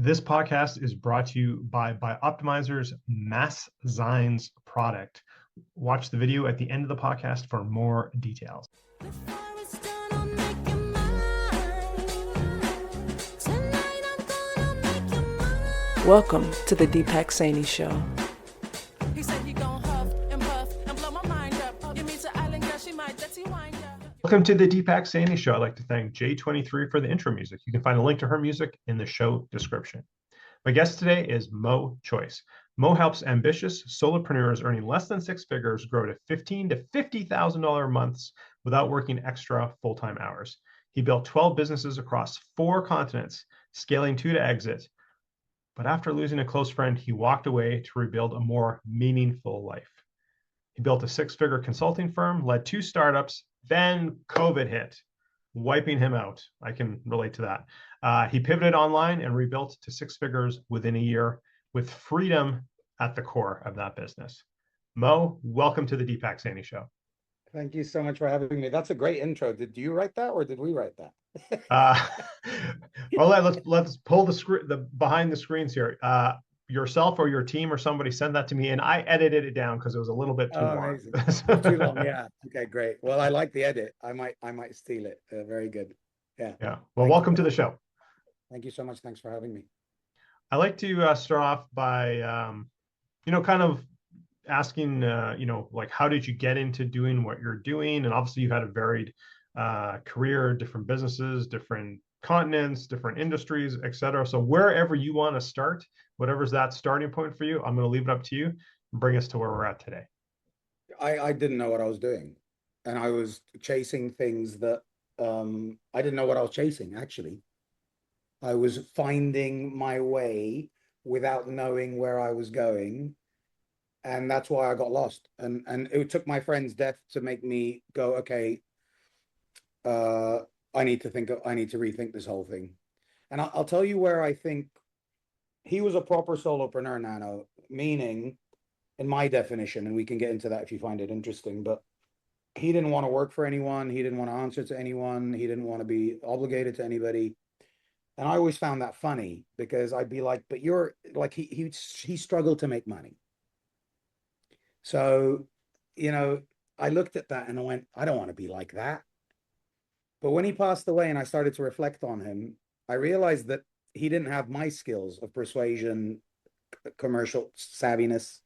This podcast is brought to you by Optimizer's Mass Zines product. Watch the video at the end of the podcast for more details. Welcome to the Deepak Saini Show. Welcome to the Deepak Saini Show. I'd like to thank J23 for the intro music. You can find a link to her music in the show description. My guest today is Moe Choice. Moe helps ambitious solopreneurs earning less than six figures grow to $15,000 to $50,000 months without working extra full-time hours. He built 12 businesses across 4 continents, scaling 2 to exit. But after losing a close friend, he walked away to rebuild a more meaningful life. He built a 6-figure consulting firm, led 2 startups, then COVID hit, wiping him out. I can relate to that. He pivoted online and rebuilt to 6 figures within a year with freedom at the core of that business. Moe, welcome to the Deepak Saini Show. Thank you so much for having me. That's a great intro. Did you write that or did we write that? Well, let's pull the behind the screens here. Yourself or your team or somebody send that to me, and I edited it down because it was a little bit too long. Too long, yeah. Okay, great. Well, I like the edit. I might steal it. Very good. Yeah. Yeah. Well, welcome to the show. Thank you so much. Thanks for having me. I like to start off by, kind of asking, like, how did you get into doing what you're doing? And obviously, you've had a varied career, different businesses, different continents, different industries, etc. So wherever you want to start, whatever's that starting point for you, I'm going to leave it up to you and bring us to where we're at today. I didn't know what I was doing, and I was chasing things that I didn't know what I was chasing. Actually, I was finding my way without knowing where I was going, and that's why I got lost. And it took my friend's death to make me go, okay, I need to rethink this whole thing. And I'll tell you where I think he was a proper solopreneur, Nano, meaning, in my definition, and we can get into that if you find it interesting, but he didn't want to work for anyone. He didn't want to answer to anyone. He didn't want to be obligated to anybody. And I always found that funny because I'd be like, but you're like, he struggled to make money. So, I looked at that and I went, I don't want to be like that. But when he passed away and I started to reflect on him, I realized that he didn't have my skills of persuasion, commercial savviness,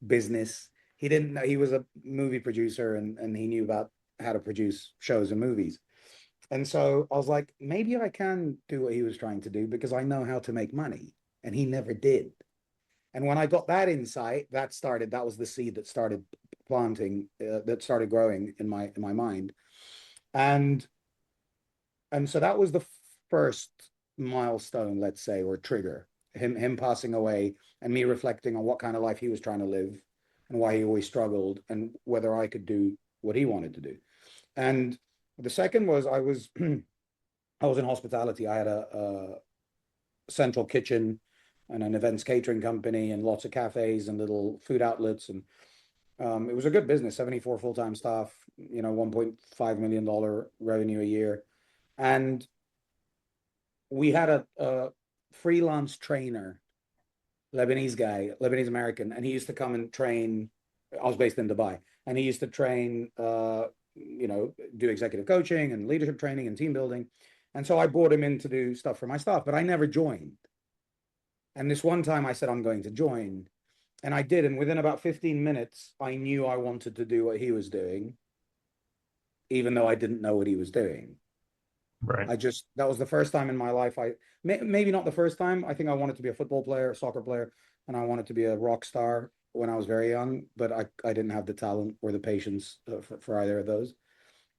business. He was a movie producer and he knew about how to produce shows and movies. And so I was like, maybe I can do what he was trying to do because I know how to make money. And he never did. And when I got that insight, that was the seed that started planting, that started growing in my mind. And so that was the first milestone, let's say, or trigger, him passing away and me reflecting on what kind of life he was trying to live and why he always struggled and whether I could do what he wanted to do. And the second was I was in hospitality. I had a central kitchen and an events catering company and lots of cafes and little food outlets. And it was a good business, 74 full-time staff, $1.5 million revenue a year. And we had a freelance trainer, Lebanese American, and he used to come and train. I was based in Dubai, and he used to train, do executive coaching and leadership training and team building. And so I brought him in to do stuff for my staff, but I never joined. And this one time I said, I'm going to join. And I did. And within about 15 minutes, I knew I wanted to do what he was doing, even though I didn't know what he was doing. Right. That was the first time in my life. Maybe not the first time. I think I wanted to be a football player, a soccer player, and I wanted to be a rock star when I was very young, but I didn't have the talent or the patience for either of those.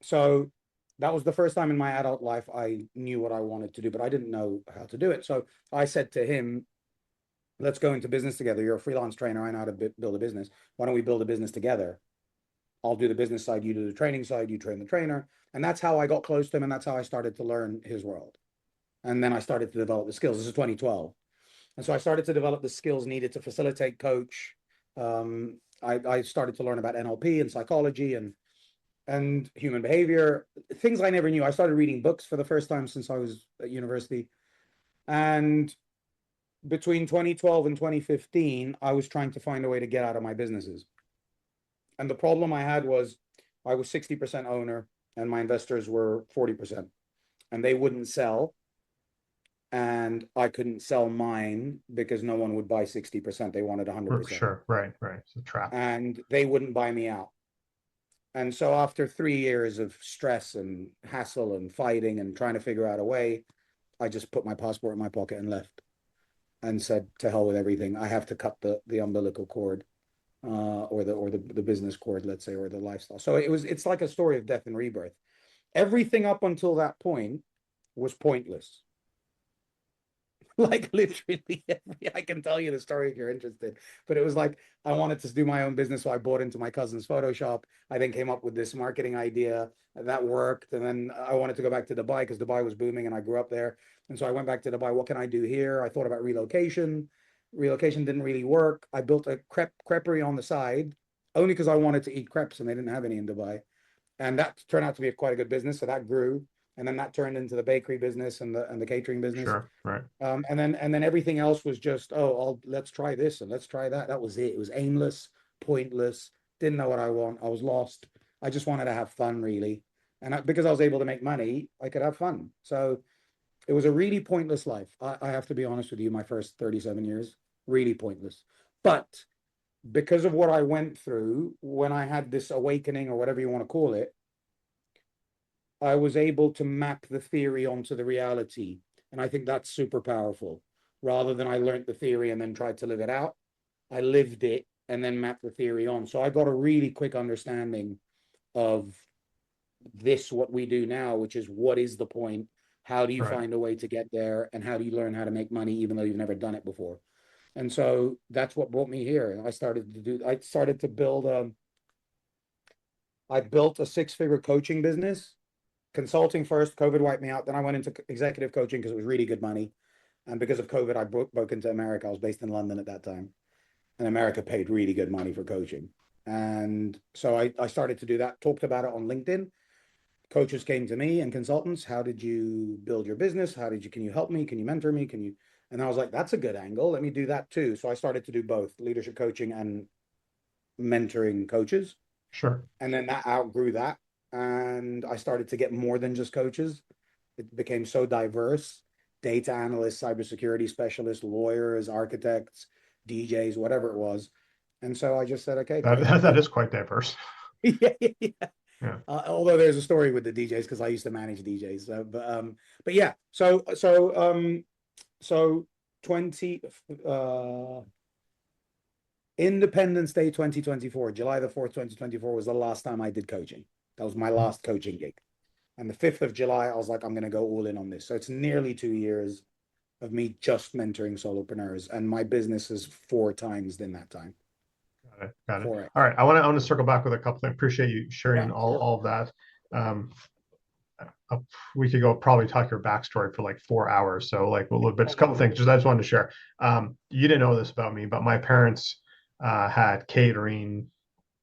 So that was the first time in my adult life I knew what I wanted to do, but I didn't know how to do it. So I said to him, let's go into business together. You're a freelance trainer. I know how to build a business. Why don't we build a business together? I'll do the business side, you do the training side, you train the trainer. And that's how I got close to him. And that's how I started to learn his world. And then I started to develop the skills. This is 2012. And so I started to develop the skills needed to facilitate, coach. I started to learn about NLP and psychology and human behavior, things I never knew. I started reading books for the first time since I was at university. And between 2012 and 2015, I was trying to find a way to get out of my businesses. And the problem I had was I was 60% owner and my investors were 40%, and they wouldn't sell. And I couldn't sell mine because no one would buy 60%. They wanted 100%. Sure. Right. It's a trap. And they wouldn't buy me out. And so after 3 years of stress and hassle and fighting and trying to figure out a way, I just put my passport in my pocket and left and said, to hell with everything. I have to cut the umbilical cord, or the business cord, let's say, or the lifestyle. So it's like a story of death and rebirth. Everything up until that point was pointless. Like literally, I can tell you the story if you're interested, but it was like, I wanted to do my own business. So I bought into my cousin's Photoshop. I then came up with this marketing idea that worked. And then I wanted to go back to Dubai because Dubai was booming and I grew up there. And so I went back to Dubai. What can I do here? I thought about relocation. Relocation didn't really work. I built a creperie on the side only because I wanted to eat crepes and they didn't have any in Dubai. And that turned out to be quite a good business. So that grew. And then that turned into the bakery business and the catering business. Sure, right. And then everything else was just, let's try this and let's try that. That was it. It was aimless, pointless. Didn't know what I want. I was lost. I just wanted to have fun, really. And because I was able to make money, I could have fun. So it was a really pointless life. I have to be honest with you. My first 37 years, really pointless. But because of what I went through, when I had this awakening or whatever you want to call it, I was able to map the theory onto the reality. And I think that's super powerful. Rather than I learned the theory and then tried to live it out, I lived it and then mapped the theory on. So I got a really quick understanding of this, what we do now, which is, what is the point? How do you find a way to get there? And how do you learn how to make money, even though you've never done it before? And so that's what brought me here. I started to build I built a 6-figure coaching business. Consulting first, COVID wiped me out. Then I went into executive coaching because it was really good money. And because of COVID, I broke into America. I was based in London at that time. And America paid really good money for coaching. And so I started to do that, talked about it on LinkedIn. Coaches came to me and consultants. How did you build your business? Can you help me? Can you mentor me? And I was like, that's a good angle. Let me do that too. So I started to do both leadership coaching and mentoring coaches. Sure. And then that outgrew that. And I started to get more than just coaches. It became so diverse: data analysts, cybersecurity specialists, lawyers, architects, DJs, whatever it was. And so I just said, okay, that is quite diverse. yeah. Yeah. Although there's a story with the DJs because I used to manage DJs. So, but yeah. So 20 Independence Day 2024, July the 4th, 2024 was the last time I did coaching. That was my last coaching gig. And the 5th of July, I was like, I'm going to go all in on this. So it's nearly 2 years of me just mentoring solopreneurs. And my business is 4 times in that time. Got it. All right. I want to circle back with a couple. I appreciate you sharing all of that. We could go probably talk your backstory for like 4 hours. So like a little bit, just a couple things. I just wanted to share. You didn't know this about me, but my parents had catering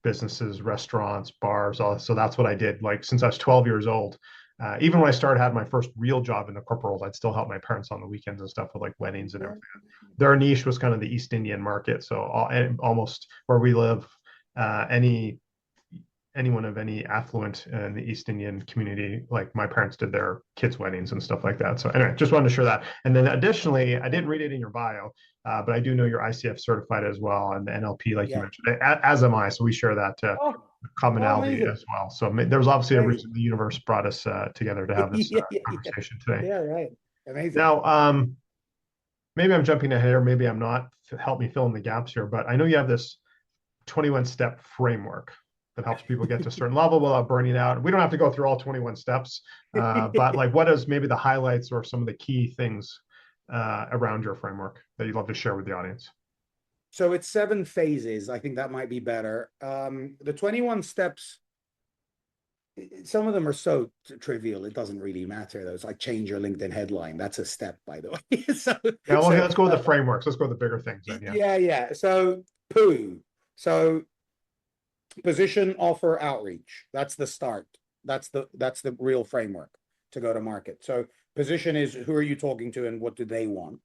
businesses, restaurants, bars, all. So that's what I did. Like since I was 12 years old, even when I had my first real job in the corporate world, I'd still help my parents on the weekends and stuff with like weddings and everything. Their niche was kind of the East Indian market. So almost where we live, anyone of any affluent in the East Indian community, like my parents did their kids' weddings and stuff like that. So anyway, just wanted to share that. And then additionally, I didn't read it in your bio, but I do know you're ICF certified as well, and the NLP, like you mentioned, as am I. So we share that commonality as well. So there was obviously a reason the universe brought us together to have this conversation today. Yeah, right. Amazing. Now, maybe I'm jumping ahead here, maybe I'm not. Help me fill in the gaps here, but I know you have this 21-step framework that helps people get to a certain level without burning out. We don't have to go through all 21 steps, but like, what is maybe the highlights or some of the key things around your framework that you'd love to share with the audience? So it's 7 phases. I think that might be better. The 21 steps, some of them are so trivial, it doesn't really matter though. It's like change your LinkedIn headline. That's a step, by the way. Let's go with the frameworks. Let's go with the bigger things then. Yeah. So POO. So position, offer, outreach. That's the start. That's the real framework to go to market. So position is, who are you talking to and what do they want?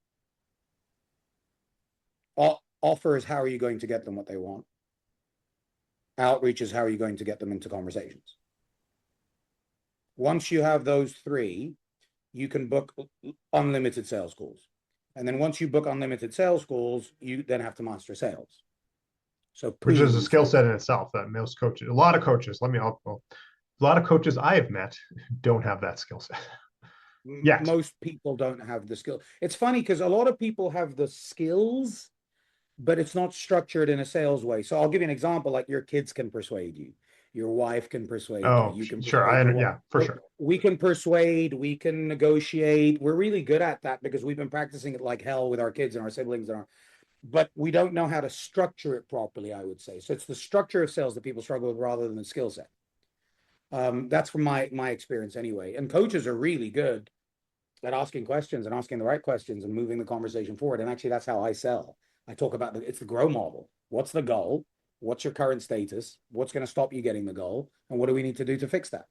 Offer is how are you going to get them what they want. Outreach is how are you going to get them into conversations. Once you have those three, you can book unlimited sales calls. And then once you book unlimited sales calls, you then have to master sales. So which is a skill set in itself that most coaches, a lot of coaches, a lot of coaches I have met don't have that skill set. Yet. Most people don't have the skill. It's funny because a lot of people have the skills, but it's not structured in a sales way. So I'll give you an example, like your kids can persuade you. Your wife can persuade you. You can sure. Yeah, for sure. We can persuade, we can negotiate. We're really good at that because we've been practicing it like hell with our kids and our siblings but we don't know how to structure it properly, I would say. So it's the structure of sales that people struggle with rather than the skill set. That's from my experience anyway. And coaches are really good at asking questions and asking the right questions and moving the conversation forward. And actually, that's how I sell. I talk about it's the grow model. What's the goal? What's your current status? What's going to stop you getting the goal? And what do we need to do to fix that?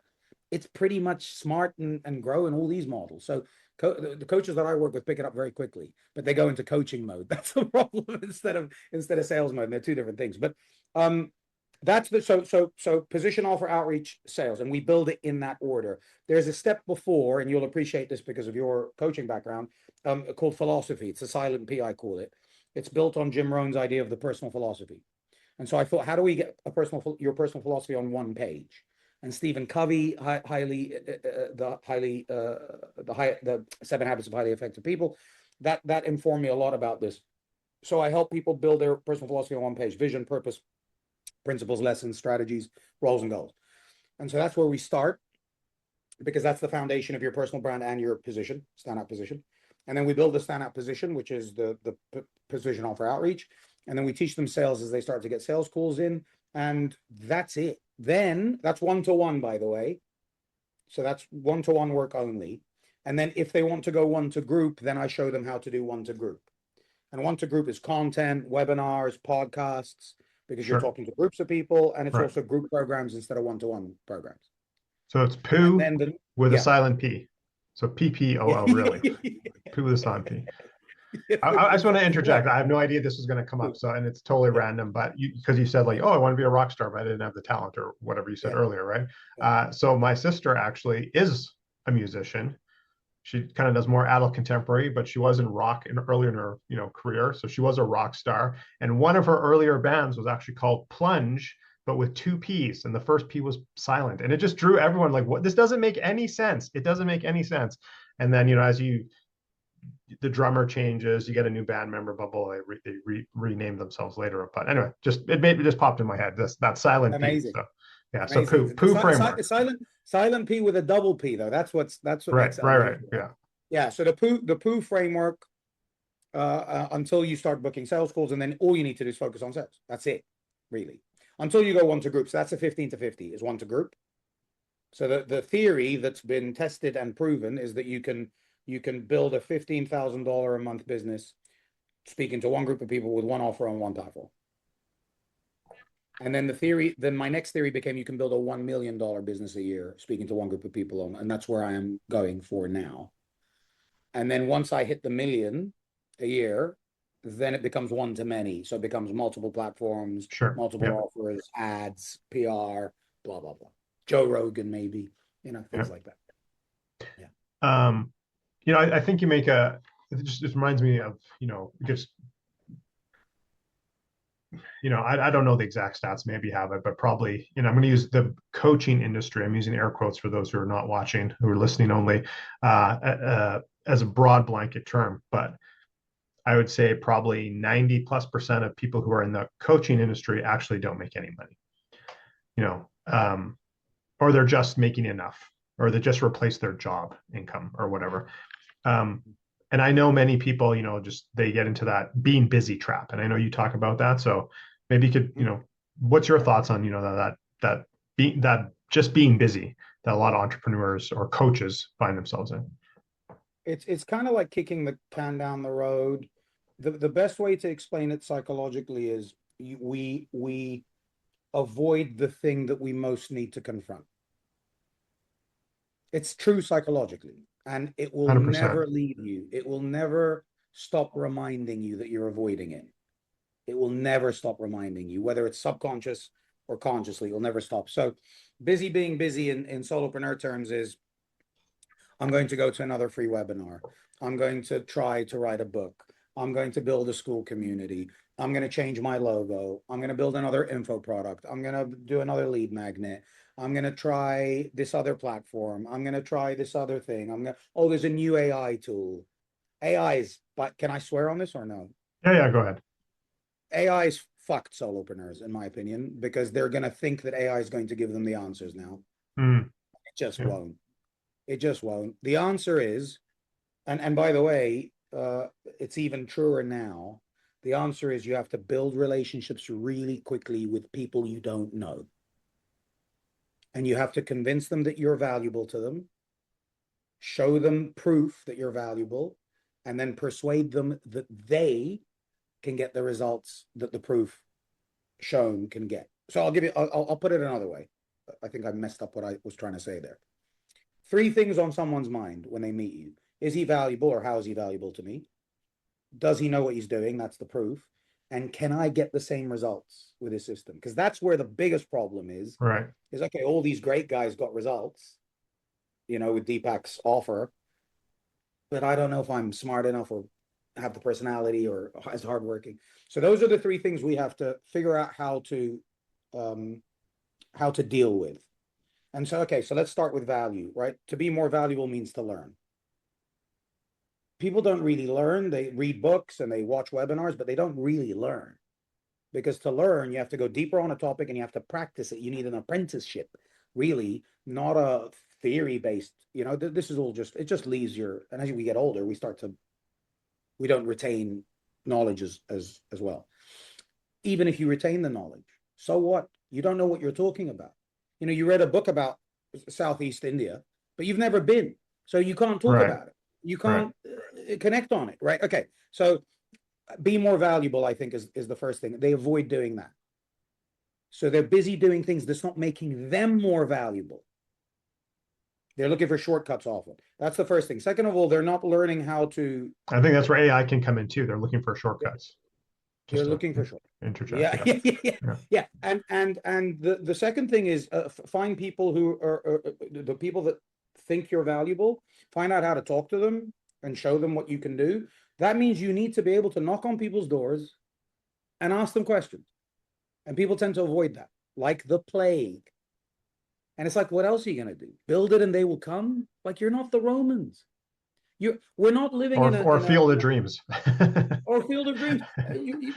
It's pretty much smart and grow in all these models. So the coaches that I work with pick it up very quickly, but they go into coaching mode. That's the problem instead of sales mode. And they're two different things. But that's so position, offer, outreach, sales, and we build it in that order. There's a step before, and you'll appreciate this because of your coaching background, called philosophy. It's a silent P, I call it. It's built on Jim Rohn's idea of the personal philosophy. And so I thought, how do we get your personal philosophy on one page? And Stephen Covey, the 7 Habits of Highly Effective People, that informed me a lot about this. So I help people build their personal philosophy on one page: vision, purpose, principles, lessons, strategies, roles, and goals. And so that's where we start, because that's the foundation of your personal brand and your position, standout position. And then we build the standout position, which is the position offer outreach. And then we teach them sales as they start to get sales calls in. And that's it. Then that's one-to-one, by the way. So that's one-to-one work only. And then if they want to go one-to-group, then I show them how to do one-to-group. And one-to-group is content, webinars, podcasts, because you're talking to groups of people, and it's also group programs instead of one-to-one programs. So it's poo with a silent P. So PPOL, really. Poo with a silent P. I just want to interject. I have no idea this is going to come up, and it's totally random. But because you said like, oh, I want to be a rock star, but I didn't have the talent, or whatever you said earlier, right? So my sister actually is a musician. She kind of does more adult contemporary, but she was in rock earlier in her career. So she was a rock star, and one of her earlier bands was actually called Plunge, but with 2 P's, and the first P was silent, and it just drew everyone like, what? This doesn't make any sense. It doesn't make any sense. And then as the drummer changes, you get a new band member, bubble. They rename themselves later. But anyway, it just popped in my head. That silent Amazing. P. So yeah, amazing. so poo framework. Silent P with a double P though. That's what right, makes it right. Yeah. So the poo framework, until you start booking sales calls, and then all you need to do is focus on sales. That's it, really. Until you go one to group. So that's a 15 to 50 is one to group. So the theory that's been tested and proven is that you can build a $15,000 a month business speaking to one group of people with one offer on one platform. And then my next theory became you can build a $1 million business a year speaking to one group of people and that's where I am going for now. And then once I hit the million a year, then it becomes one to many. So it becomes multiple platforms, multiple offers, ads, PR, blah, blah, blah. Joe Rogan, maybe, things like that. Yeah. I think you make it just reminds me of, just, I don't know the exact stats, maybe you have it, but probably, I'm going to use the coaching industry. I'm using air quotes for those who are not watching, who are listening only, as a broad blanket term. But I would say probably 90+% of people who are in the coaching industry actually don't make any money, or they're just making enough, or they just replace their job income or whatever. And I know many people, just they get into that being busy trap. And I know you talk about that. So maybe you could, what's your thoughts on, that just being busy that a lot of entrepreneurs or coaches find themselves in? It's kind of like kicking the can down the road. The best way to explain it psychologically is we avoid the thing that we most need to confront. It's true psychologically, and it will 100%. never leave you. It will never stop reminding you that you're avoiding it. It will never stop reminding you, whether it's subconscious or consciously, it will never stop. So busy being busy in solopreneur terms is, I'm going to go to another free webinar. I'm going to try to write a book. I'm going to build a school community. I'm going to change my logo. I'm going to build another info product. I'm going to do another lead magnet. I'm going to try this other platform. I'm going to try this other thing. Oh, there's a new AI tool. AI is, but can I swear on this or no? Yeah, go ahead. AI is fucked solopreneurs, in my opinion, because they're going to think that AI is going to give them the answers now. It just won't. It just won't. The answer is, and by the way, it's even truer now. The answer is you have to build relationships really quickly with people you don't know. And you have to convince them that you're valuable to them, show them proof that you're valuable, and then persuade them that they can get the results that the proof shown can get. So I'll put it another way. I think I messed up what I was trying to say there. 3 things on someone's mind when they meet you. Is he valuable, or how is he valuable to me? Does he know what he's doing? That's the proof. And can I get the same results with his system? Because that's where the biggest problem is. Right. Is, okay, all these great guys got results, with Deepak's offer, but I don't know if I'm smart enough or have the personality or as hardworking. So those are the 3 things we have to figure out how to deal with. And so, okay, so let's start with value, right? To be more valuable means to learn. People don't really learn. They read books and they watch webinars, but they don't really learn. Because to learn, you have to go deeper on a topic and you have to practice it. You need an apprenticeship, really, not a theory-based, this is all it just leaves and as we get older, we don't retain knowledge as well. Even if you retain the knowledge, so what? You don't know what you're talking about. You read a book about Southeast India, but you've never been. So you can't talk about it. You can't connect on it, right? Okay. So be more valuable, I think, is the first thing. They avoid doing that. So they're busy doing things that's not making them more valuable. They're looking for shortcuts off it. That's the first thing. Second of all, they're not learning how to. I think that's where AI can come in too. They're looking for shortcuts. They're looking for shortcuts. Interject. Yeah. And the second thing is find people who are the people that think you're valuable. Find out how to talk to them and show them what you can do. That means you need to be able to knock on people's doors and ask them questions. And people tend to avoid that, like the plague. And it's like, what else are you going to do? Build it and they will come? Like, you're not the Romans. We're not living in a Field of Dreams. Or Field of Dreams.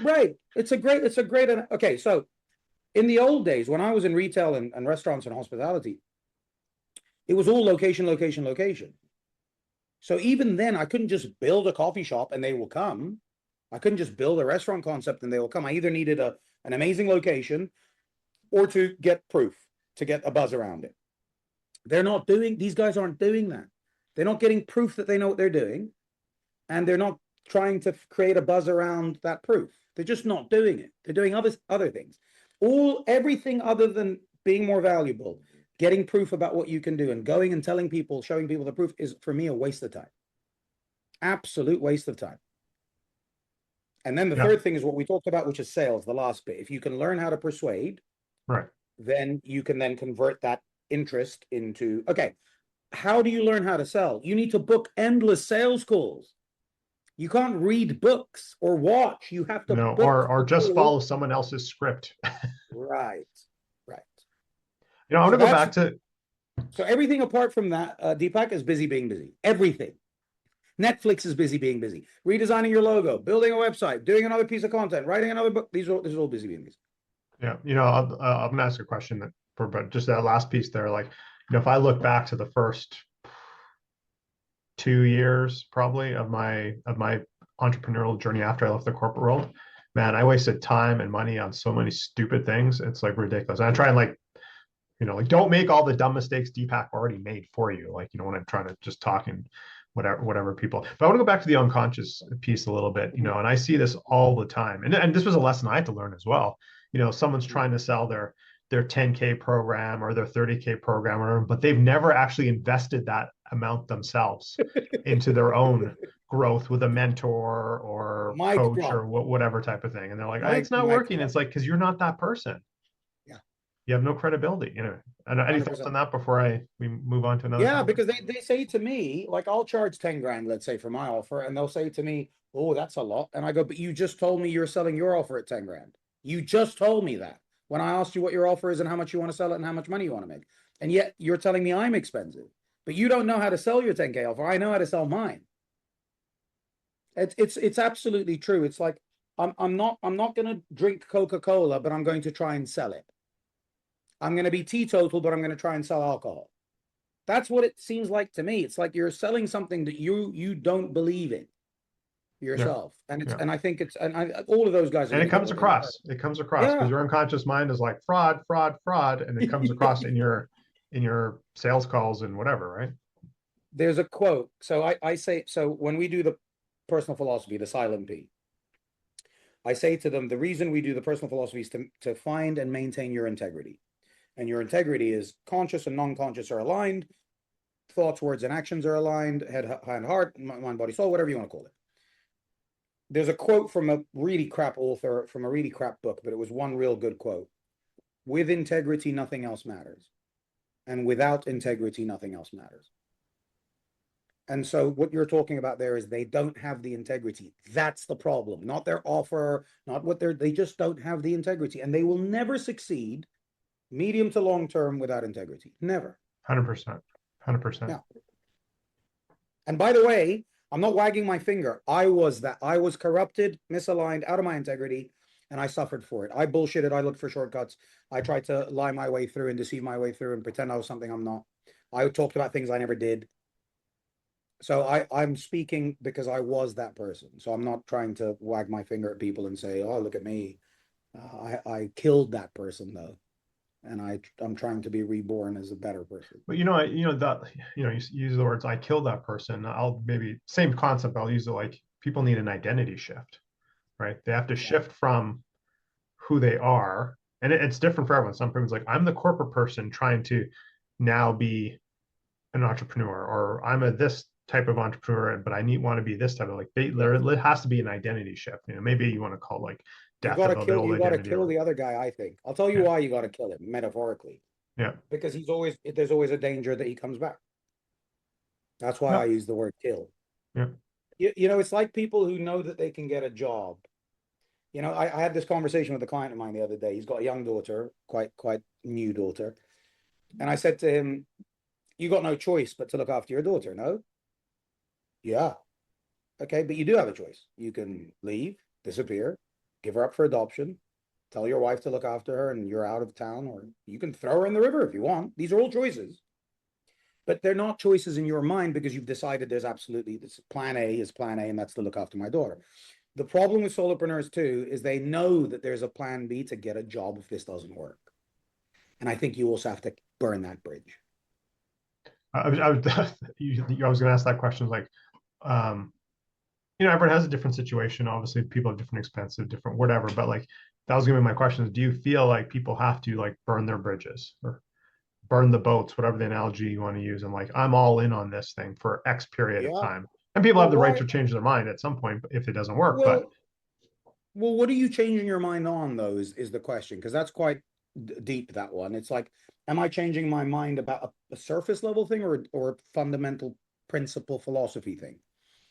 Right. It's a great. Okay, so in the old days, when I was in retail and restaurants and hospitality, it was all location, location, location. So even then, I couldn't just build a coffee shop and they will come. I couldn't just build a restaurant concept and they will come. I either needed an amazing location or to get proof, to get a buzz around it. These guys aren't doing that. They're not getting proof that they know what they're doing. And they're not trying to create a buzz around that proof. They're just not doing it. They're doing other things. Everything other than being more valuable, getting proof about what you can do, and going and telling people, showing people the proof is, for me, a waste of time. Absolute waste of time. And then the third thing is what we talked about, which is sales, the last bit. If you can learn how to persuade, then you can then convert that interest into, okay, how do you learn how to sell? You need to book endless sales calls. You can't read books or watch. You have to book or just follow someone else's script. Right. I want to go back to. So everything apart from that, Deepak, is busy being busy. Everything. Netflix is busy being busy. Redesigning your logo, building a website, doing another piece of content, writing another book. This is all busy being busy. Yeah, I'm gonna ask a question but just that last piece there, like, if I look back to the first 2 years probably of my entrepreneurial journey after I left the corporate world, man, I wasted time and money on so many stupid things. It's like ridiculous. And I try and don't make all the dumb mistakes Deepak already made for you. When I'm trying to just talk and whatever people. But I want to go back to the unconscious piece a little bit, and I see this all the time. And this was a lesson I had to learn as well. Someone's trying to sell their 10K program or their 30K program, but they've never actually invested that amount themselves into their own growth with a mentor or Mic coach drop. or whatever type of thing. And they're like, it's not Mic working. drop. It's like, because you're not that person. Yeah. You have no credibility. And any 100%. thoughts on that before we move on to another Yeah, topic? because they say to me, like, I'll charge 10 grand, let's say, for my offer, and they'll say to me, oh, that's a lot. And I go, but you just told me you're selling your offer at 10 grand. You just told me that when I asked you what your offer is and how much you want to sell it and how much money you want to make. And yet you're telling me I'm expensive, but you don't know how to sell your 10K offer. I know how to sell mine. It's absolutely true. It's like, I'm not going to drink Coca-Cola, but I'm going to try and sell it. I'm going to be teetotal, but I'm going to try and sell alcohol. That's what it seems like to me. It's like you're selling something that you don't believe in yourself. And and I think all of those guys are and it going to comes get what they across. It comes across because your unconscious mind is like fraud, fraud, fraud, and it comes across in your sales calls and whatever, right? There's a quote. So I say, so when we do the personal philosophy, the silent P, I say to them, the reason we do the personal philosophy is to find and maintain your integrity. And your integrity is conscious and non-conscious are aligned. Thoughts, words, and actions are aligned. Head, hand, heart, mind, body, soul, whatever you want to call it. There's a quote from a really crap author from a really crap book, but it was one real good quote. With integrity, nothing else matters. And without integrity, nothing else matters. And so what you're talking about there is they don't have the integrity. That's the problem. Not their offer, not what they just don't have the integrity. And they will never succeed medium to long term without integrity. Never. 100%. 100%. Yeah. And by the way, I'm not wagging my finger. I was corrupted, misaligned, out of my integrity, and I suffered for it. I bullshitted. I looked for shortcuts. I tried to lie my way through and deceive my way through and pretend I was something I'm not. I talked about things I never did. So I'm speaking because I was that person. So I'm not trying to wag my finger at people and say, oh, look at me. I killed that person though. And I'm trying to be reborn as a better person. But you use the words, I killed that person. I'll maybe same concept. I'll use it like people need an identity shift, right? They have to shift from who they are. And it's different for everyone. Some people's like, I'm the corporate person trying to now be an entrepreneur, or I'm this type of entrepreneur, but I want to be this type of there has to be an identity shift. Maybe you want to call like death of the old identity. Kill the other guy, I think. I'll tell you why you got to kill him, metaphorically. Yeah. Because there's always a danger that he comes back. That's why I use the word kill. Yeah. It's like people who know that they can get a job. I had this conversation with a client of mine the other day. He's got a young daughter, quite new daughter. And I said to him, you got no choice but to look after your daughter, no? Yeah. Okay, but you do have a choice. You can leave, disappear, give her up for adoption, tell your wife to look after her and you're out of town, or you can throw her in the river if you want. These are all choices. But they're not choices in your mind because you've decided there's absolutely this plan A is plan A, and that's to look after my daughter. The problem with solopreneurs too is they know that there's a plan B to get a job if this doesn't work. And I think you also have to burn that bridge. I was going to ask that question, like, everyone has a different situation. Obviously, people have different expenses, different whatever. But like, that was going to be my question: is do you feel like people have to like burn their bridges or burn the boats, whatever the analogy you want to use, and like, I'm all in on this thing for X period of time? And people have the right to change their mind at some point if it doesn't work. Well, what are you changing your mind on, though, is the question, because that's quite deep, that one. It's like, am I changing my mind about a surface level thing or a fundamental principle philosophy thing?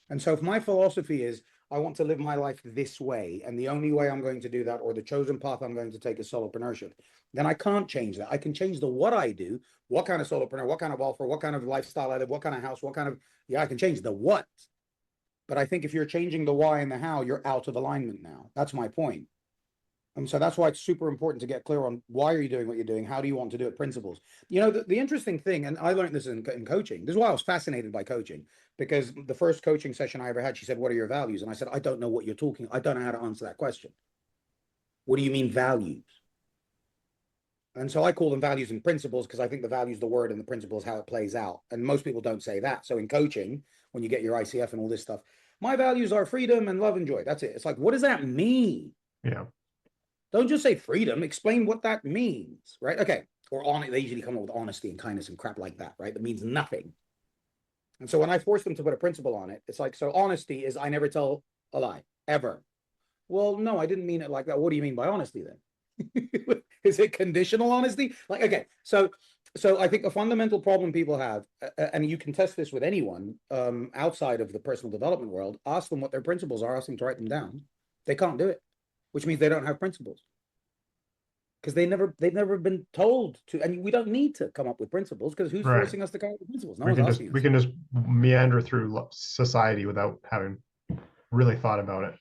And so if my philosophy is I want to live my life this way, and the only way I'm going to do that, or the chosen path I'm going to take, is solopreneurship, then I can't change that. I can change the what I do, what kind of solopreneur, what kind of offer, what kind of lifestyle I live, what kind of house, I can change the what. But I think if you're changing the why and the how, you're out of alignment now. That's my point. And so that's why it's super important to get clear on why are you doing what you're doing? How do you want to do it? Principles. The interesting thing, and I learned this in coaching. This is why I was fascinated by coaching, because the first coaching session I ever had, she said, what are your values? And I said, I don't know what you're talking. I don't know how to answer that question. What do you mean values? And so I call them values and principles because I think the value is the word and the principle is how it plays out. And most people don't say that. So in coaching, when you get your ICF and all this stuff, my values are freedom and love and joy. That's it. It's like, what does that mean? Yeah. Don't just say freedom. Explain what that means, right? Okay. Or they usually come up with honesty and kindness and crap like that, right? That means nothing. And so when I force them to put a principle on it, it's like, so honesty is I never tell a lie, ever. Well, no, I didn't mean it like that. What do you mean by honesty then? Is it conditional honesty? Like, okay, so I think a fundamental problem people have, and you can test this with anyone outside of the personal development world, ask them what their principles are, ask them to write them down. They can't do it, which means they don't have principles. Because they've never been told to, and we don't need to come up with principles because who's Right. forcing us to come up with principles? No We one's can just asking us. we can just meander through society without having really thought about it.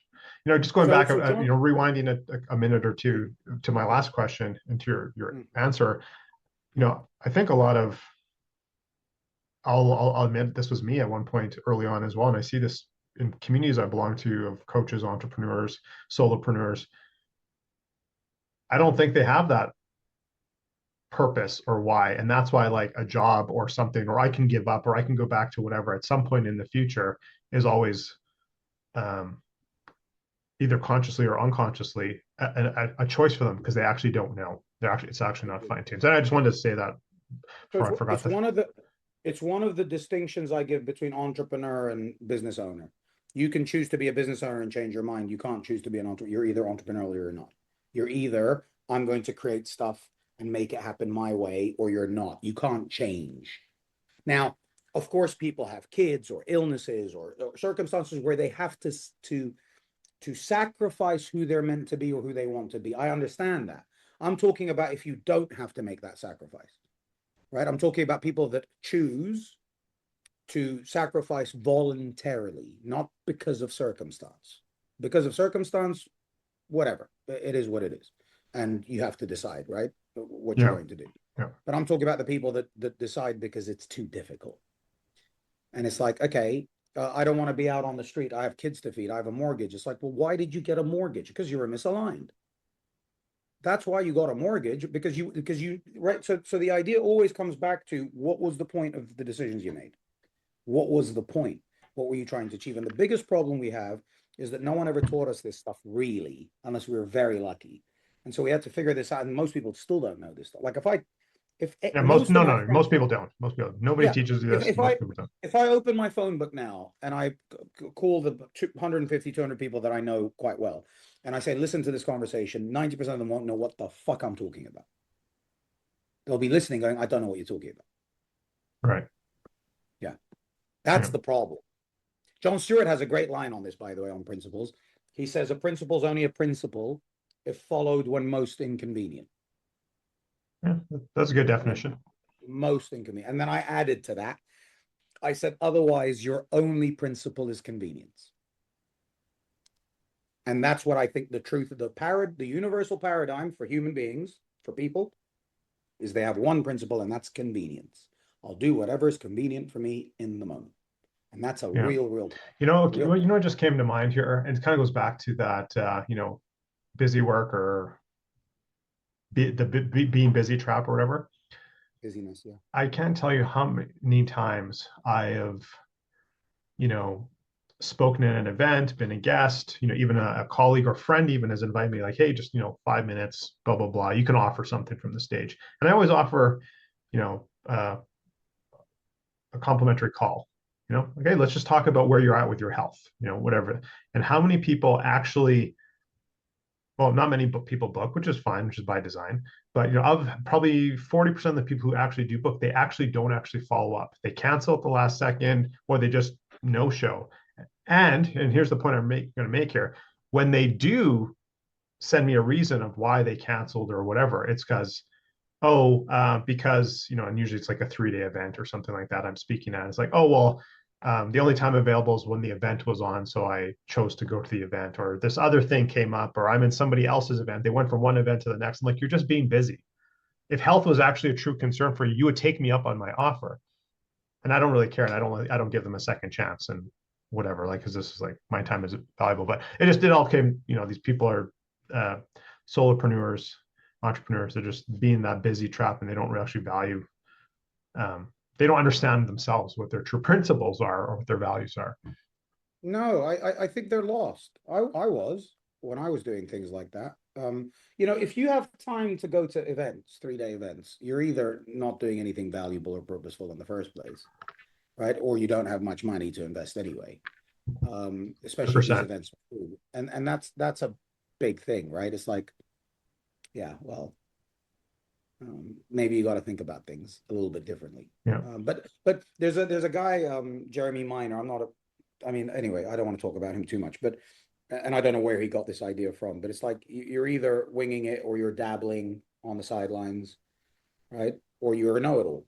Just going back, John, rewinding a minute or two to my last question and to your answer. I think a lot of, I'll admit this was me at one point early on as well, and I see this in communities I belong to of coaches, entrepreneurs, solopreneurs. I don't think they have that purpose or why, and that's why like a job or something, or I can give up, or I can go back to whatever at some point in the future is always either consciously or unconsciously a choice for them because they actually don't know. It's actually not fine tuned. And I just wanted to say that before I forgot. It's one of the distinctions I give between entrepreneur and business owner. You can choose to be a business owner and change your mind. You can't choose to be an entrepreneur. You're either entrepreneurial or you're not. You're either I'm going to create stuff and make it happen my way, or you're not. You can't change. Now, of course, people have kids or illnesses or circumstances where they have to sacrifice who they're meant to be or who they want to be. I understand that. I'm talking about if you don't have to make that sacrifice, right? I'm talking about people that choose to sacrifice voluntarily, not because of circumstance. Because of circumstance, whatever, it is what it is. And you have to decide, right, what you're going to do. Yeah. But I'm talking about the people that decide because it's too difficult. And it's like, okay, I don't want to be out on the street. I have kids to feed. I have a mortgage. It's like, well, why did you get a mortgage? Because you were misaligned. That's why you got a mortgage, because you right. So the idea always comes back to what was the point of the decisions you made? What was the point? What were you trying to achieve? And the biggest problem we have is that no one ever taught us this stuff really, unless we were very lucky. And so we had to figure this out. And most people still don't know this stuff. Like most people don't. Most people, nobody teaches you this. Most people don't. If I open my phone book now and I call the 150, 200 people that I know quite well, and I say, listen to this conversation, 90% of them won't know what the fuck I'm talking about. They'll be listening going, I don't know what you're talking about. Right. Yeah. That's the problem. John Stewart has a great line on this, by the way, on principles. He says, a principle is only a principle if followed when most inconvenient. Yeah, that's a good definition. Most inconvenient. And then I added to that, I said, otherwise, your only principle is convenience. And that's what I think the truth of the universal paradigm for human beings, for people, is they have one principle, and that's convenience. I'll do whatever is convenient for me in the moment. And that's a real. What just came to mind here, and it kind of goes back to that, busy work or being busy trap or whatever. Busyness, yeah. I can't tell you how many times I have, spoken at an event, been a guest, even a colleague or friend even has invited me like, hey, just, 5 minutes, blah, blah, blah. You can offer something from the stage. And I always offer, a complimentary call, okay, let's just talk about where you're at with your health, whatever. And how many people actually, well, not many people book, which is fine, which is by design. But of probably 40% of the people who actually do book, they actually don't actually follow up. They cancel at the last second, or they just no show. And here's the point I'm going to make here: when they do send me a reason of why they canceled or whatever, it's because and usually it's like a 3-day event or something like that I'm speaking at. It's like, oh well. The only time available is when the event was on, so I chose to go to the event, or this other thing came up, or I'm in somebody else's event. They went from one event to the next. I'm like, you're just being busy. If health was actually a true concern for you, you would take me up on my offer. And I don't really care, and I don't give them a second chance and whatever, like, because this is like my time is valuable. But it all came, these people are solopreneurs, entrepreneurs. They're just being that busy trap, and they don't really actually value. They don't understand themselves what their true principles are or what their values are. No, I think they're lost. I was when I was doing things like that. If you have time to go to events, 3-day events, you're either not doing anything valuable or purposeful in the first place. right? Or you don't have much money to invest anyway, especially if these 100%. events are free. And that's a big thing, right? It's like, yeah, well, maybe you got to think about things a little bit differently. Yeah. But there's a guy, Jeremy Miner. I mean, anyway, I don't want to talk about him too much, but and I don't know where he got this idea from, but it's like you're either winging it or you're dabbling on the sidelines, right? Or you're a know-it-all.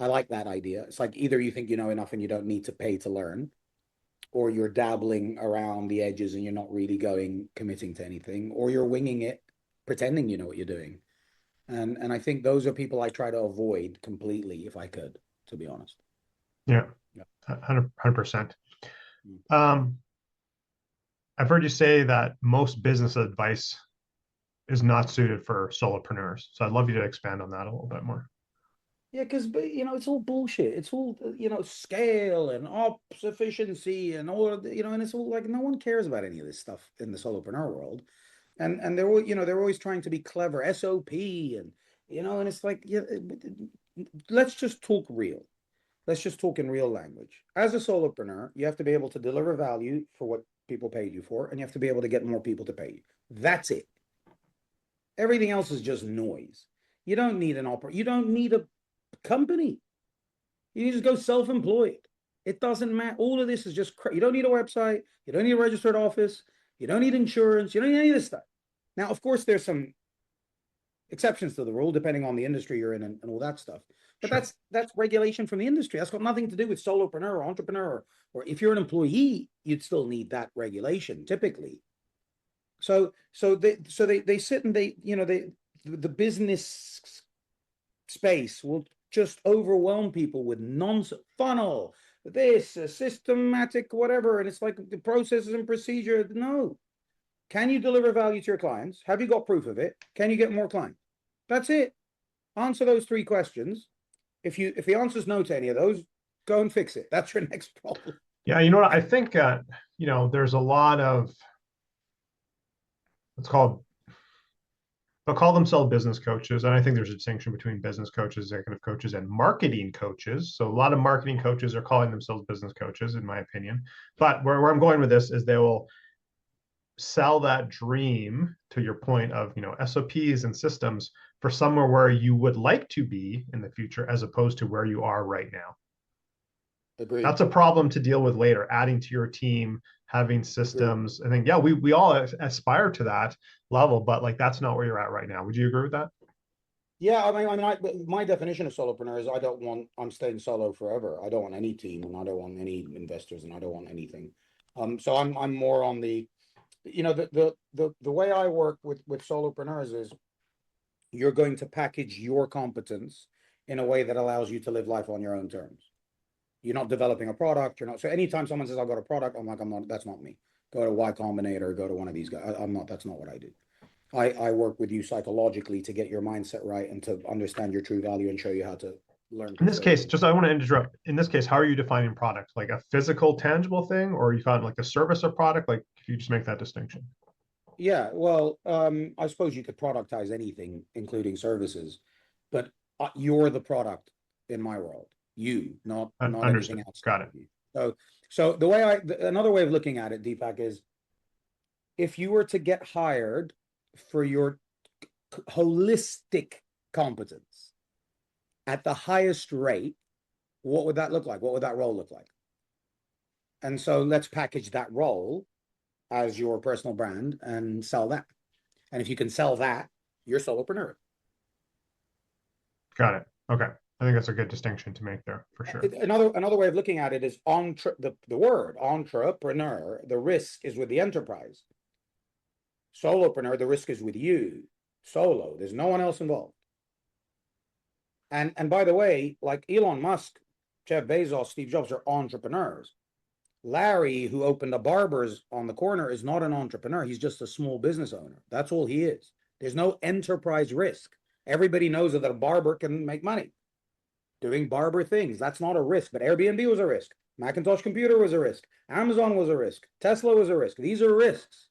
I like that idea. It's like either you think you know enough and you don't need to pay to learn, or you're dabbling around the edges and you're not really committing to anything, or you're winging it, pretending you know what you're doing. And I think those are people I try to avoid completely if I could, to be honest. Yeah. Yeah. 100%. I've heard you say that most business advice is not suited for solopreneurs. So I'd love you to expand on that a little bit more. Yeah, because it's all bullshit. It's all scale and ops efficiency and all of and it's all like no one cares about any of this stuff in the solopreneur world. And they're always trying to be clever, SOP and it's like, yeah, let's just talk real. Let's just talk in real language. As a solopreneur, you have to be able to deliver value for what people paid you for, and you have to be able to get more people to pay you. That's it. Everything else is just noise. You don't need you don't need a company. You can just go self-employed. It doesn't matter. All of this is just you don't need a website. You don't need a registered office. You don't need insurance. You don't need any of this stuff. Now, of course, there's some exceptions to the rule depending on the industry you're in and all that stuff. But Sure. that's regulation from the industry. That's got nothing to do with solopreneur or entrepreneur. Or if you're an employee, you'd still need that regulation typically. So they sit and the business space will just overwhelm people with nonsense funnel, this systematic whatever, and it's like the processes and procedure. No, can you deliver value to your clients? Have you got proof of it? Can you get more clients? That's it. Answer those three questions. If the answer is no to any of those, go and fix it. That's your next problem. Yeah, you know what? I think there's a lot of they'll call themselves business coaches, and I think there's a distinction between business coaches, executive coaches, and marketing coaches. So a lot of marketing coaches are calling themselves business coaches, in my opinion. But where I'm going with this is they will sell that dream, to your point of SOPs and systems, for somewhere where you would like to be in the future as opposed to where you are right now. Agreed. That's a problem to deal with later, adding to your team, having systems. I think, yeah, we all aspire to that level, but like that's not where you're at right now. Would you agree with that? Yeah, my definition of solopreneur is I'm staying solo forever. I don't want any team, and I don't want any investors, and I don't want anything. So I'm more on the the way I work with solopreneurs is you're going to package your competence in a way that allows you to live life on your own terms. You're not developing a product. You're not. So anytime someone says I've got a product, I'm like, I'm not. That's not me. Go to Y Combinator. Go to one of these guys. I'm not. That's not what I do. I work with you psychologically to get your mindset right and to understand your true value and show you how to learn. In this case, I want to interrupt. In this case, how are you defining product? Like a physical, tangible thing, or you found like a service or product? Like, if you just make that distinction. Yeah, well, I suppose you could productize anything, including services, but you're the product in my world. You, not anything else. Got it. So another way of looking at it, Deepak, is if you were to get hired for your holistic competence at the highest rate, what would that look like? What would that role look like? And so let's package that role as your personal brand and sell that. And if you can sell that, you're solopreneur. Got it. Okay. I think that's a good distinction to make there for sure. Another way of looking at it is the word entrepreneur, the risk is with the enterprise. Solopreneur, the risk is with you. Solo, there's no one else involved. And by the way, like Elon Musk, Jeff Bezos, Steve Jobs are entrepreneurs. Larry, who opened a barber's on the corner, is not an entrepreneur. He's just a small business owner. That's all he is. There's no enterprise risk. Everybody knows that a barber can make money doing barber things. That's not a risk, but Airbnb was a risk. Macintosh Computer was a risk. Amazon was a risk. Tesla was a risk. These are risks.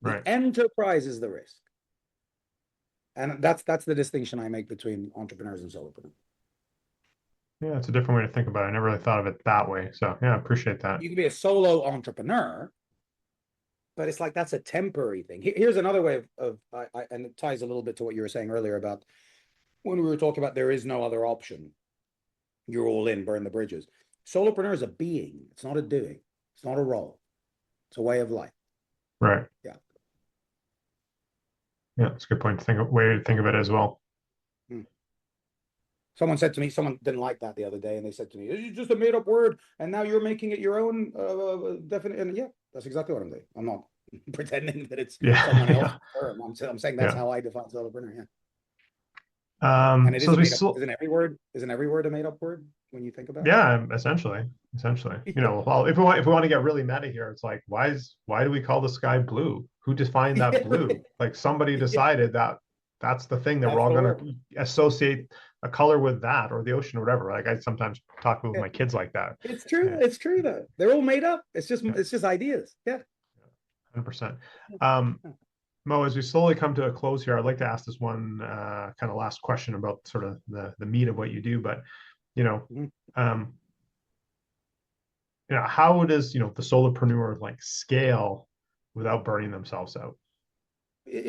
The enterprise is the risk. And that's the distinction I make between entrepreneurs and solopreneurs. Yeah, it's a different way to think about it. I never really thought of it that way. So yeah, I appreciate that. You can be a solo entrepreneur, but it's like that's a temporary thing. Here's another way and it ties a little bit to what you were saying earlier about when we were talking about there is no other option. You're all in, burn the bridges. Solopreneur is a being. It's not a doing. It's not a role. It's a way of life. Right. Yeah. Yeah, it's a good point to way to think of it as well. Hmm. Someone said to me, someone didn't like that the other day, and they said to me, "It's just a made-up word, and now you're making it your own definite." And yeah, that's exactly what I'm doing. I'm not pretending that it's Yeah. someone else's Yeah. term. I'm saying that's Yeah. how I define solopreneur. Yeah. And it So is as a we made up, still, isn't every word a made up word when you think about it? yeah, essentially, well, if we want to get really meta here, it's like, why do we call the sky blue? Who defined that Yeah, blue? Like somebody yeah, decided that that's the thing that we're that's all the going word. to associate a color with that, or the ocean or whatever. Like I sometimes talk with Yeah. my kids like that. It's true. Yeah, It's true though. They're all made up. yeah, It's just ideas. Yeah. 100%. Um, Mo, as we slowly come to a close here, I'd like to ask this one kind of last question about sort of the meat of what you do. But you know, Mhm. um, how does the solopreneur like scale without burning themselves out?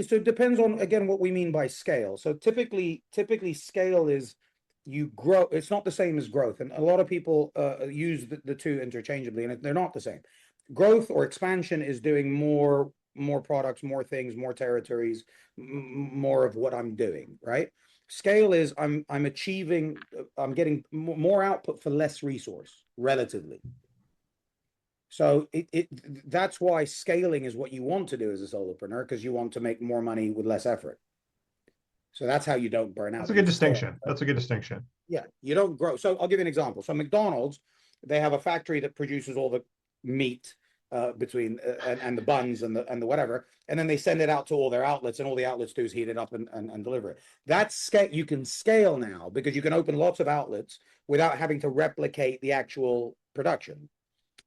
So it depends on again what we mean by scale. So typically scale is you grow. It's not the same as growth, and a lot of people use the two interchangeably, and they're not the same. Growth or expansion is doing more products, more things, more territories, more of what I'm doing, right? Scale is I'm achieving, I'm getting more output for less resource relatively. So that's why scaling is what you want to do as a solopreneur, because you want to make more money with less effort. So that's how you don't burn That's out. a good You scale. distinction. That's a good distinction. Yeah, you don't grow. So I'll give you an example. So McDonald's, they have a factory that produces all the meat between and the buns and the whatever, and then they send it out to all their outlets, and all the outlets do is heat it up and deliver it. That's scale. You can scale now because you can open lots of outlets without having to replicate the actual production.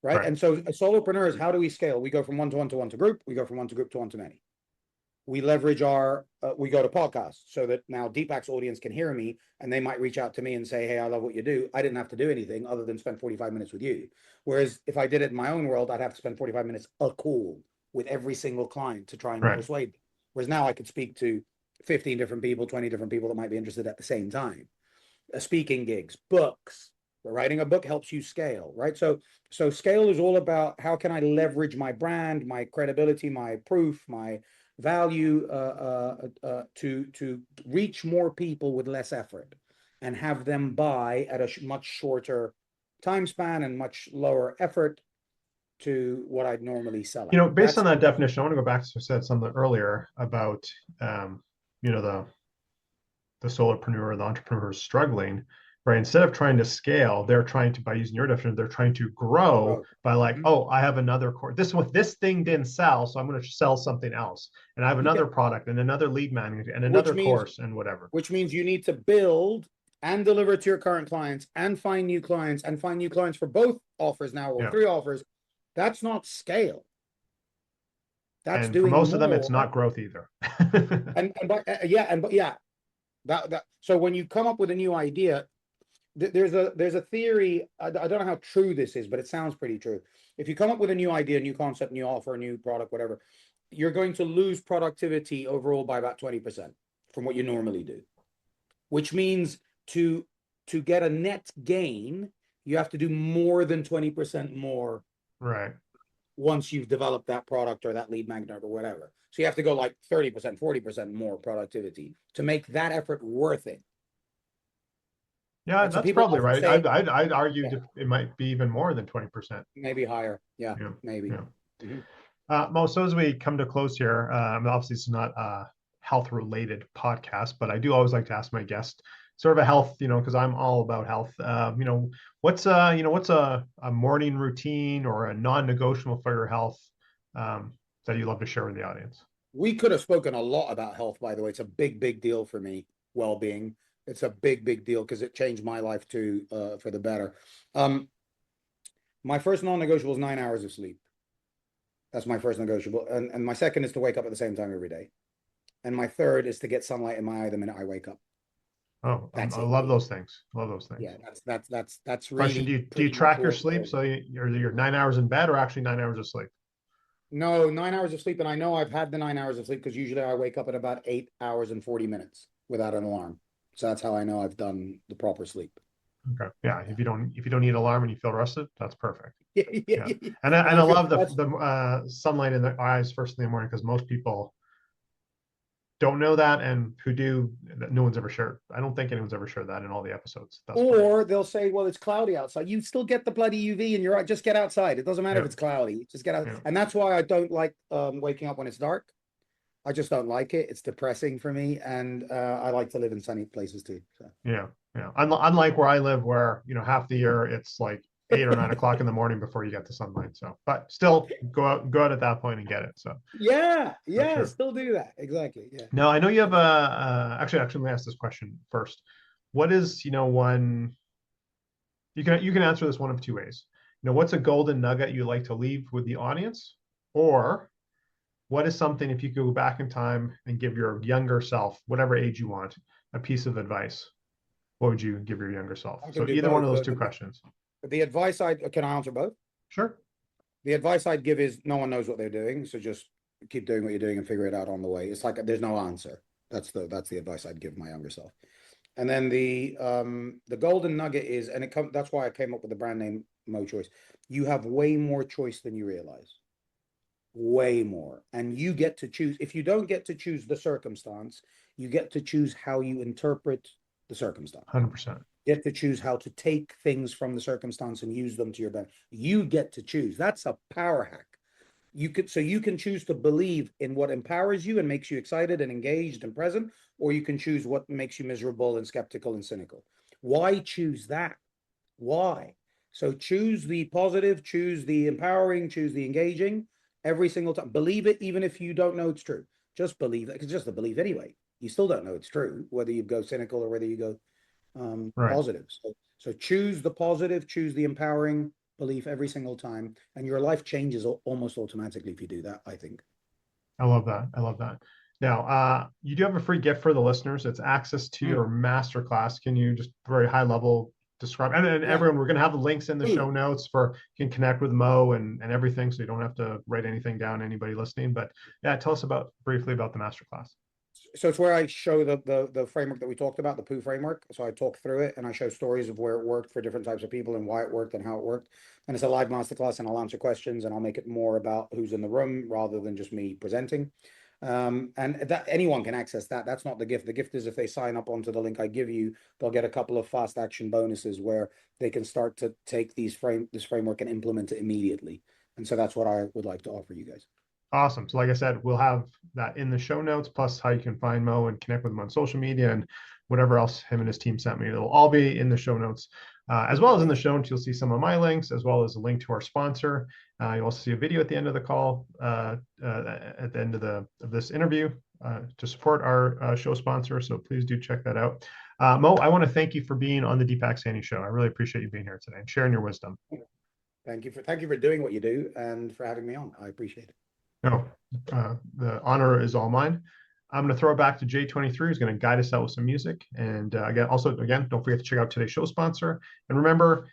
Right. Right. And so solopreneurs, how do we scale? We go from one to one to one to group. We go from one to group to one to many. We leverage we go to podcasts so that now Deepak's audience can hear me and they might reach out to me and say, hey, I love what you do. I didn't have to do anything other than spend 45 minutes with you. Whereas if I did it in my own world, I'd have to spend 45 minutes a call with every single client to try and Right. persuade them. Whereas now I could speak to 15 different people, 20 different people that might be interested at the same time. Speaking gigs, books. Writing a book helps you scale, right? So scale is all about how can I leverage my brand, my credibility, my proof, my value to reach more people with less effort and have them buy at a much shorter time span and much lower effort to what I'd normally sell at. Based on that definition, I want to go back to said something earlier about you know the solopreneur, the entrepreneur is struggling, right? Instead of trying to scale, they're trying to, by using your definition, they're trying to grow by like, oh, I have another course. This thing didn't sell, so I'm going to sell something else, and I have Yeah. another product and another lead magnet and Which another means course and whatever. which means you need to build and deliver to your current clients and find new clients for both offers now or Yeah. 3 offers. That's not scale. That's And for doing most of them, it's more. not growth either. Yeah, that so when you come up with a new idea, there's a theory. I don't know how true this is, but it sounds pretty true. If you come up with a new idea, new concept, new offer, new product, whatever, you're going to lose productivity overall by about 20% from what you normally do, which means to get a net gain, you have to do more than 20% more Right. once you've developed that product or that lead magnet or whatever. So you have to go like 30%, 40% more productivity to make that effort worth it. Yeah, Right. So that's people probably often right. say, I'd argue yeah, it might be even more than 20%. maybe higher. Yeah, Yeah. maybe. Yeah. Mhm. Mo, so as we come to close here, obviously it's not a health-related podcast, but I do always like to ask my guest sort of a health, because I'm all about health. What's a morning routine or a non-negotiable for your health that you love to share with the audience? We could have spoken a lot about health, by the way. It's a big deal for me, well-being. It's a big deal because it changed my life too, for the better. My first non-negotiable is 9 hours of sleep. That's my first negotiable. And my second is to wake up at the same time every day. And my third is to get sunlight in my eye the minute I wake up. That's I it. love those things. Love those things. Yeah, that's Question: really Do you pretty much track your all. sleep? So you're 9 hours in bed, or actually 9 hours of sleep? No, 9 hours of sleep, and I know I've had the 9 hours of sleep because usually I wake up at about 8 hours and 40 minutes without an alarm. So that's how I know I've done the proper sleep. Okay. Yeah. If you don't need an alarm and you feel rested, that's perfect. Yeah, yeah, Yeah. yeah. And And I I feel love that's the sunlight in the eyes first in the morning, because most people don't know that, and who do, no one's ever shared. I don't think anyone's ever shared that in all the episodes thus far. or they'll say, well, it's cloudy outside. You still get the bloody UV and you're right. Just get outside. It doesn't matter if Yeah. it's cloudy. Just get out. Yeah. And that's why I don't like waking up when it's dark. I just don't like it. It's depressing for me. And I like to live in sunny places too. So. Yeah. Yeah. Unlike where I live, where half the year it's like 8 or 9 o'clock in the morning before you get the sunlight. So, but still go out at that point and get it. So Yeah, for yeah, sure. still do that. Exactly. Yeah. Now I know you have And actually let me ask this question first. What is, one, you can answer this one of two ways. What's a golden nugget you like to leave with the audience? Or what is something, if you could go back in time and give your younger self, whatever age you want, a piece of advice, what would you give your younger self? I can So do either one of both. those two questions. The advice can I answer both? Sure. The advice I'd give is no one knows what they're doing, so just keep doing what you're doing and figure it out on the way. It's like there's no answer. That's the advice I'd give my younger self. And then the golden nugget is, and that's why I came up with the brand name Moe Choice. You have way more choice than you realize. Way more. And you get to choose. If you don't get to choose the circumstance, you get to choose how you interpret the circumstance. 100%. You get to choose how to take things from the circumstance and use them to your benefit. You get to choose. That's a power hack. You can choose to believe in what empowers you and makes you excited and engaged and present, or you can choose what makes you miserable and skeptical and cynical. Why choose that? Why? So choose the positive, choose the empowering, choose the engaging every single time. Believe it, even if you don't know it's true. Just believe it, because just the belief anyway. You still don't know it's true, whether you go cynical or whether you go Right. positive. So choose the positive, choose the empowering belief every single time, and your life changes almost automatically if you do that, I think. I love that. I love that. Now, you do have a free gift for the listeners. It's access to your masterclass. Can you just very high level describe? And Yeah. everyone, we're going to have the links in the show notes for you can connect with Mo and everything, so you don't have to write anything down. Anybody listening, but yeah, tell us briefly about the masterclass. So it's where I show the framework that we talked about, the POO framework. So I talk through it and I show stories of where it worked for different types of people and why it worked and how it worked. And it's a live masterclass, and I'll answer questions and I'll make it more about who's in the room rather than just me presenting. And that anyone can access that. That's not the gift. The gift is if they sign up onto the link I give you, they'll get a couple of fast action bonuses where they can start to take this framework and implement it immediately. And so that's what I would like to offer you guys. Awesome. So like I said, we'll have that in the show notes, plus how you can find Mo and connect with him on social media and whatever else him and his team sent me. It'll all be in the show notes. As well as in the show notes, you'll see some of my links, as well as a link to our sponsor. You'll also see a video at the end of the call, at the end of this interview, to support our show sponsor. So please do check that out. Mo, I want to thank you for being on the Deepak Sani Show. I really appreciate you being here today and sharing your wisdom. Thank you for doing what you do and for having me on. I appreciate it. No, the honor is all mine. I'm going to throw it back to J23, who's going to guide us out with some music. And again, don't forget to check out today's show sponsor. And remember,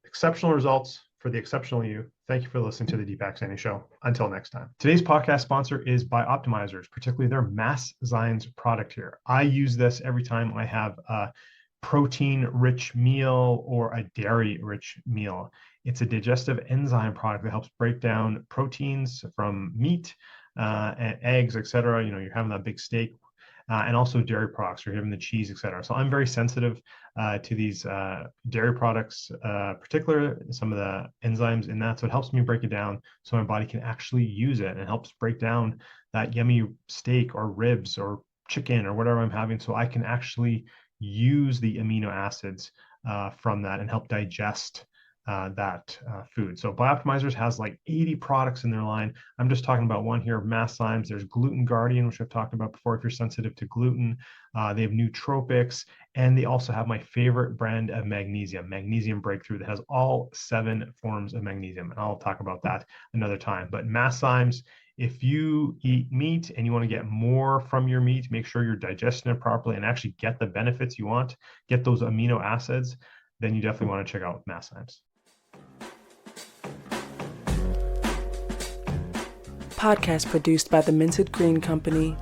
exceptional results for the exceptional you. Thank you for listening to the Deepak Sani Show. Until next time. Today's podcast sponsor is Bioptimizers, particularly their Mass Zymes product here. I use this every time I have a protein-rich meal or a dairy-rich meal. It's a digestive enzyme product that helps break down proteins from meat, and eggs, etc. You're having that big steak, and also dairy products. You're having the cheese, etc. So I'm very sensitive to these dairy products, particularly some of the enzymes in that. So it helps me break it down so my body can actually use it, and helps break down that yummy steak or ribs or chicken or whatever I'm having, so I can actually use the amino acids from that and help digest that food. So Bioptimizers has like 80 products in their line. I'm just talking about one here, Mass Zymes. There's Gluten Guardian, which I've talked about before if you're sensitive to gluten. They have nootropics, and they also have my favorite brand of Magnesium Breakthrough, that has all 7 forms of magnesium. And I'll talk about that another time. But Mass Zymes If you eat meat and you want to get more from your meat, make sure you're digesting it properly and actually get the benefits you want, get those amino acids, then you definitely want to check out Mass Science. Podcast produced by the Minted Green Company